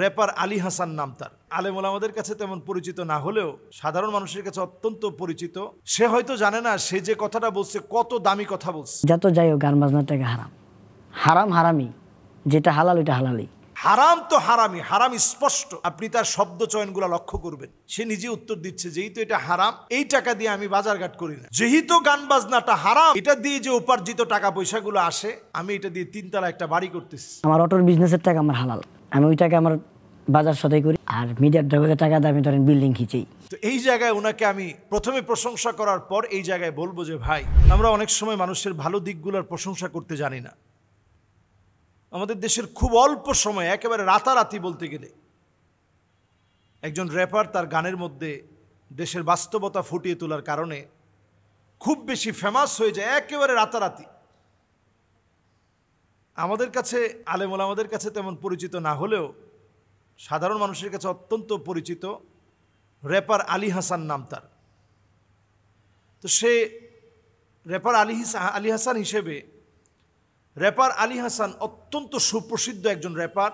Wrapper Ali Hasan নাম তার। আলেম ওলামাদের কাছে তেমন পরিচিত না হলেও সাধারণ মানুষের কাছে অত্যন্ত পরিচিত। সে হয়তো জানে না সে যে কথাটা বলছে কত দামি কথা বলছে। যত যাই হোক গান বাজনার টাকা হারাম, হারাম হারামি, যেটা হালাল ওইটা হালালি। হারাম তো হারামি, হারাম স্পষ্ট। আপনি তার শব্দ চয়নগুলো লক্ষ্য করবেন। সে নিজে উত্তর দিচ্ছে যেহেতু এটা হারাম, এই টাকা দিয়ে আমি বাজারঘাট করি না। যেহেতু গান বাজনাটা হারাম, এটা দিয়ে যে উপার্জিত টাকা পয়সাগুলো আসে, আমি এটা দিয়ে তিনতলা একটা বাড়ি করতেছি। আমার অটোর বিজনেসের টাকা আমার হালাল, আমি ওই টাকা আমার বাজার সদাই করি। আর মিডিয়ার জগতের টাকা দিয়ে আমি ধরেন বিল্ডিং খিচেই। তো এই জায়গায় ওনাকে আমি প্রথমে প্রশংসা করার পর এই জায়গায় বলবো যে ভাই, আমরা অনেক সময় মানুষের ভালো দিকগুলোর প্রশংসা করতে জানি না। আমাদের দেশের খুব অল্প সময়, একেবারে রাতারাতি বলতে গেলে, একজন র্যাপার তার গানের মধ্যে দেশের বাস্তবতা ফুটিয়ে তোলার কারণে খুব বেশি ফেমাস হয়ে যায় একেবারে রাতারাতি। আমাদের কাছে আলেম ওলামাদের কাছে তেমন পরিচিত না হলেও সাধারণ মানুষের কাছে অত্যন্ত পরিচিত র্যাপার আলী হাসান নাম তার। তো সে র্যাপার আলী হাসান হিসেবে, র্যাপার আলী হাসান অত্যন্ত সুপ্রসিদ্ধ একজন র্যাপার,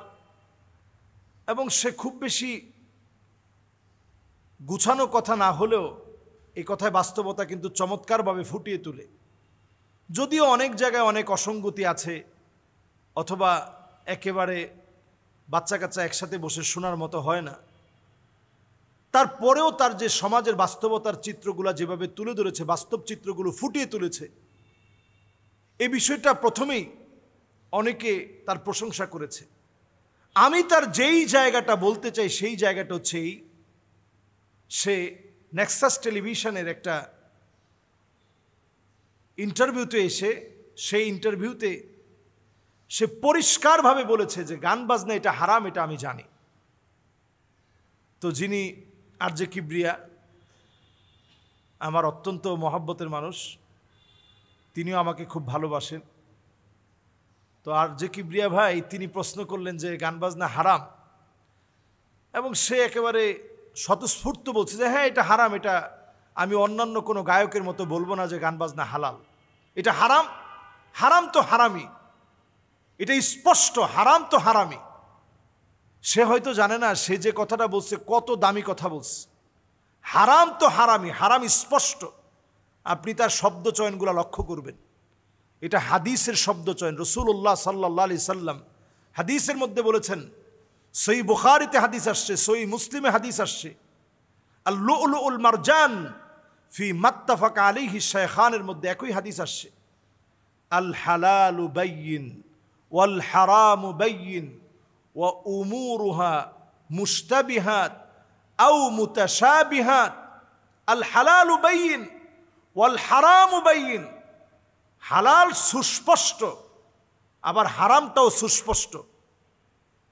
এবং সে খুব বেশি গুছানো কথা না হলেও এই কথায় বাস্তবতা কিন্তু চমৎকারভাবে ফুটিয়ে তোলে। যদিও অনেক জায়গায় অনেক অসঙ্গতি আছে, অথবা একেবারে বাচ্চা কাচ্চা একসাথে বসে শোনার মতো হয় না, তারপরেও তার যে সমাজের বাস্তবতার চিত্রগুলো যেভাবে তুলে ধরেছে, বাস্তব চিত্রগুলো ফুটিয়ে তুলেছে, এই বিষয়টা প্রথমেই অনেকে তার প্রশংসা করেছে। আমি তার যেই জায়গাটা বলতে চাই সেই জায়গাটা হচ্ছে এই, সে নেক্সাস টেলিভিশনের একটা ইন্টারভিউতে এসে, সেই ইন্টারভিউতে সে পরিষ্কারভাবে বলেছে যে গান বাজনা এটা হারাম, এটা আমি জানি। তো যিনি আরজে কিবরিয়া, আমার অত্যন্ত মহব্বতের মানুষ, তিনিও আমাকে খুব ভালোবাসেন। তো আরজে কিবরিয়া ভাই তিনি প্রশ্ন করলেন যে গান বাজনা হারাম, এবং সে একেবারে স্বতঃস্ফূর্ত বলছে যে হ্যাঁ এটা হারাম, এটা আমি অন্যান্য কোনো গায়কের মতো বলবো না যে গান বাজনা হালাল। এটা হারাম, হারাম তো হারামি, এটা স্পষ্ট, হারাম তো হারামি। সে হয়তো জানে না সে যে কথাটা বলছে কত দামি কথা বলছে। হারাম তো হারামি, হারাম স্পষ্ট। আপনি তার শব্দ চয়নগুলো লক্ষ্য করবেন। এটা হাদিসের শব্দ চয়ন। রাসূলুল্লাহ সাল্লাল্লাহু আলাইহি সাল্লাম হাদিসের মধ্যে বলেছেন, সহিহ বুখারীতে হাদিস আসছে, সহিহ মুসলিমে হাদিস আসছে, আল লুলুল মারজান ফি মাত্তাফাকা আলাইহি শাইখানের মধ্যে একই হাদিস আসছে, আল হালালু বাইয়িন ওয়াল হারামু বাইয়িন ওয়া উমুরুহা মুশতাবিহাত আও মুতাশাবিহাত। আল হালালু বাইয়িন ওয়াল হারামু বাইয়িন। হালাল সুস্পষ্ট, আবার হারামটাও সুস্পষ্ট।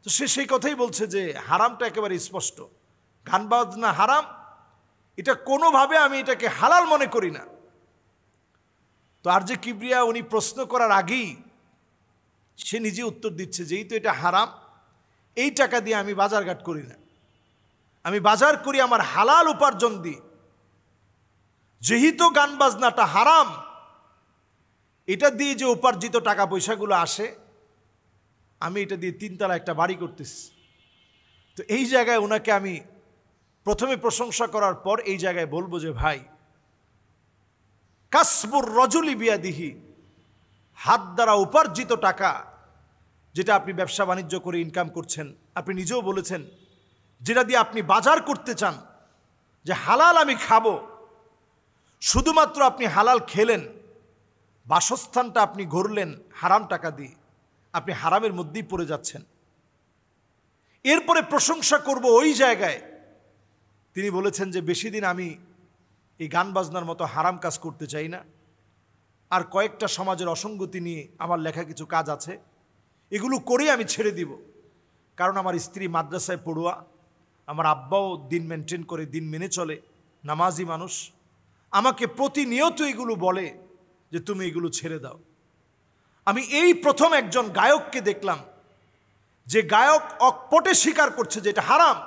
তো সে সেই কথাই বলছে যে হারামটা একেবারে স্পষ্ট, গান বাজনা হারাম, এটা কোনোভাবে আমি এটাকে হালাল মনে করি না। তো আরজে কিবরিয়া উনি প্রশ্ন করার আগেই সে নিজে উত্তর দিচ্ছে যেহেতু এটা হারাম, এই টাকা দিয়ে আমি বাজারঘাট করি না, আমি বাজার করি আমার হালাল উপার্জন দিয়ে। যেহেতু গান বাজনাটা হারাম, এটা দিয়ে যে উপার্জিত টাকা পয়সাগুলো আসে, আমি এটা দিয়ে তিনতলা একটা বাড়ি করতেছি। তো এই জায়গায় ওনাকে আমি প্রথমে প্রশংসা করার পর এই জায়গায় বলবো যে ভাই, কাসবুর রজুলি বিয়াদিহি, হাত দ্বারা উপার্জিত টাকা, যেটা আপনি ব্যবসা বাণিজ্য করে ইনকাম করছেন, আপনি নিজেও বলেছেন যেটা দিয়ে আপনি বাজার করতে চান যে হালাল আমি খাবো, শুধুমাত্র আপনি হালাল খেলেন, বাসস্থানটা আপনি গড়লেন হারাম টাকা দিয়ে, আপনি হারামের মধ্যেই পড়ে যাচ্ছেন। এরপরে প্রশংসা করব ওই জায়গায় তিনি বলেছেন যে বেশি দিন আমি এই গান বাজনার মতো হারাম কাজ করতে চাই না, আর কয়েকটা সমাজের অসঙ্গতি নিয়ে আমার লেখা কিছু কাজ আছে, এগুলো করেই আমি ছেড়ে দিব। কারণ আমার স্ত্রী মাদ্রাসায় পড়ুয়া, আমার আব্বাও দিন মেনটেন করে, দিন মেনে চলে, নামাজি মানুষ, আমাকে প্রতিনিয়ত এগুলো বলে যে তুমি এগুলো ছেড়ে দাও। আমি এই প্রথম একজন গায়ককে দেখলাম যে গায়ক অকপটে স্বীকার করছে যে এটা হারাম।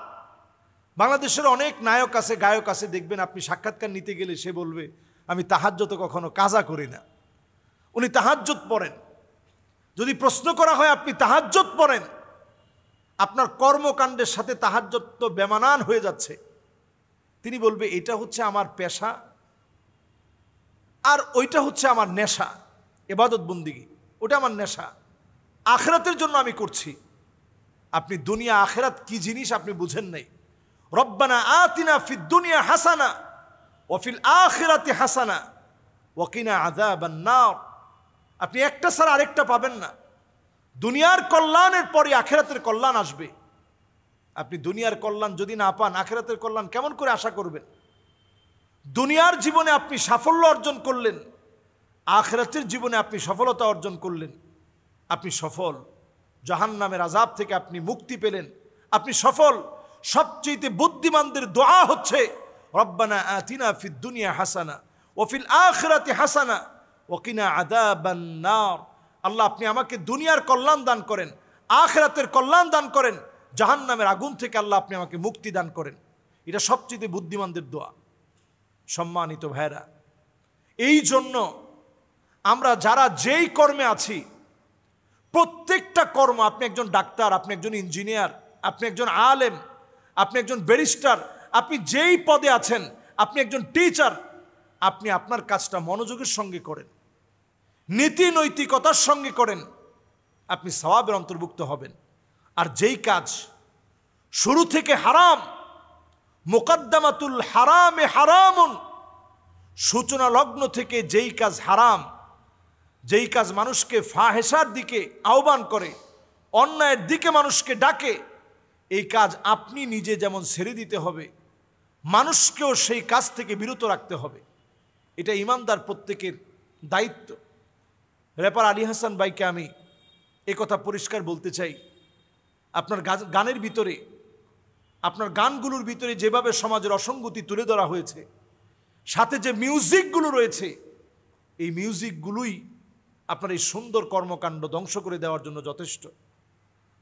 বাংলাদেশের অনেক নায়ক আছে, গায়ক আছে, দেখবেন আপনি সাক্ষাৎকার নিতে গেলে সে বলবে আমি তাহাজ্জুদ কখনো কাজা করি না। উনি তাহাজ্জুদ পড়েন, যদি প্রশ্ন করা হয় আপনি তাহাজ্জুদ পড়েন, আপনার কর্মকাণ্ডের সাথে তাহাজ্জুদ তো বেমানান হয়ে যাচ্ছে, তিনি বলবে এটা হচ্ছে আমার পেশা আর ওইটা হচ্ছে আমার নেশা, ইবাদত বন্দিগি, ওটা আমার নেশা, আখিরাতের জন্য আমি করছি। আপনি দুনিয়া আখিরাত কি জিনিস আপনি বুঝেন নাই। রব্বানা আতিনা ফিদ দুনিয়া হাসানা ওয়া ফিল আখিরাতি হাসানা ওয়া কিনা আযাবান নার। আপনি একটা ছাড়া আরেকটা পাবেন না। দুনিয়ার কল্যাণের পরে আখিরাতের কল্যাণ আসবে। আপনি দুনিয়ার কল্যাণ যদি না পান, আখিরাতের কল্যাণ কেমন করে আশা করবেন? দুনিয়ার জীবনে আপনি সাফল্য অর্জন করলেন, আখিরাতের জীবনে আপনি সফলতা অর্জন করলেন, আপনি সফল। জাহান্নামের আযাব থেকে আপনি মুক্তি পেলেন, আপনি সফল। সবচেয়ে বুদ্ধিমানদের দোয়া হচ্ছে রব্বানা আতিনা ফিদ দুনিয়া হাসানা ওয়া ফিল আখিরাতি হাসানা ওয়া কিনা আযাবান নার। আল্লাহ, আপনি আমাকে দুনিয়ার কল্যাণ দান করেন, আখিরাতের কল্যাণ দান করেন, জাহান্নামের আগুন থেকে আল্লাহ আপনি আমাকে মুক্তি দান করেন। এটা সবচেয়ে বুদ্ধিমানদের দোয়া। সম্মানিত ভাইরা, এই জন্য আমরা যারা যেই কর্মে আছি, প্রত্যেকটা কর্ম, আপনি একজন ডাক্তার, আপনি একজন ইঞ্জিনিয়ার, আপনি একজন আলেম, আপনি একজন ব্যারিস্টার, আপনি যেই পদে আছেন, আপনি একজন টিচার, আপনি আপনার কাজটা মনোযোগের সঙ্গে করেন, নীতি নৈতিকতার সঙ্গে করেন, আপনি সওয়াবের অন্তর্ভুক্ত হবেন। আর যেই কাজ শুরু থেকে হারাম, মুকদ্দমাতুল হারামে হারামুন, সূচনা লগ্ন থেকে যেই কাজ হারাম, যেই কাজ মানুষকে ফাহেসার দিকে আহ্বান করে, অন্যায়ের দিকে মানুষকে ডাকে, এই কাজ আপনি নিজে যেমন ছেড়ে দিতে হবে, মানুষকেও সেই কাজ থেকে বিরত রাখতে হবে। এটা ইমানদার প্রত্যেকের দায়িত্ব। র্যাপার আলী হাসান ভাইকে আমি একথা পরিষ্কার বলতে চাই, আপনার গানের ভিতরে, আপনার গানগুলোর ভিতরে যেভাবে সমাজের অসঙ্গতি তুলে ধরা হয়েছে, সাথে যে মিউজিকগুলো রয়েছে, এই মিউজিকগুলোই আপনার এই সুন্দর কর্মকাণ্ড ধ্বংস করে দেওয়ার জন্য যথেষ্ট,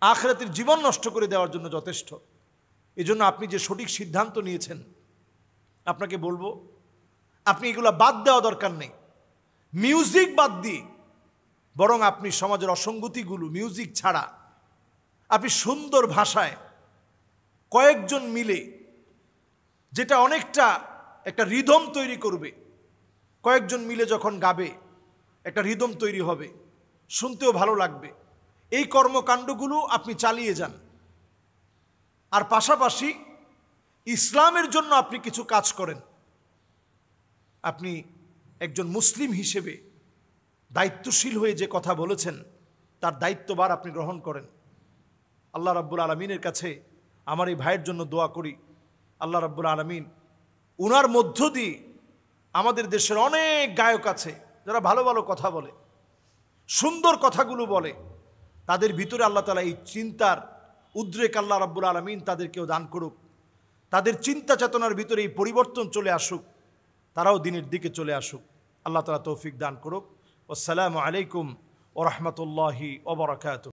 আখিরাতের জীবন নষ্ট করে দেওয়ার জন্য যথেষ্ট। এজন্য আপনি যে সঠিক সিদ্ধান্ত নিয়েছেন, আপনাকে বলবো আপনি এগুলো বাদ দেওয়া দরকার নেই। মিউজিক বাদ দিয়ে বরং আপনি সমাজের অসঙ্গতিগুলো মিউজিক ছাড়া আপনি সুন্দর ভাষায় কয়েকজন মিলে, যেটা অনেকটা একটা রিদম তৈরি করবে, কয়েকজন মিলে যখন গাবে একটা রিদম তৈরি হবে, শুনতেও ভালো লাগবে। এই কর্মকাণ্ডগুলো আপনি চালিয়ে যান। আর পাশাপাশি ইসলামের জন্য আপনি কিছু কাজ করেন। আপনি একজন মুসলিম হিসেবে দায়িত্বশীল হয়ে যে কথা বলেছেন, তার দায়িত্বভার আপনি গ্রহণ করেন। আল্লাহ রাব্বুল আলামিনের কাছে আমার এই ভাইয়ের জন্য দোয়া করি, আল্লাহ রাব্বুল আলামিন উনার মধ্য দিয়ে আমাদের দেশের অনেক গায়ক আছে যারা ভালো ভালো কথা বলে, সুন্দর কথাগুলো বলে, তাদের ভিতরে আল্লাহ তাআলা এই চিন্তার উদ্রেক আল্লাহ রাব্বুল আলামিন তাদেরকেও দান করুক, তাদের চিন্তা চেতনার ভিতরে এই পরিবর্তন চলে আসুক, তারাও দিনের দিকে চলে আসুক। আল্লাহ তাআলা তৌফিক দান করুক। আসসালামু আলাইকুম ওয়া রাহমাতুল্লাহি ওয়া বারাকাতুহু।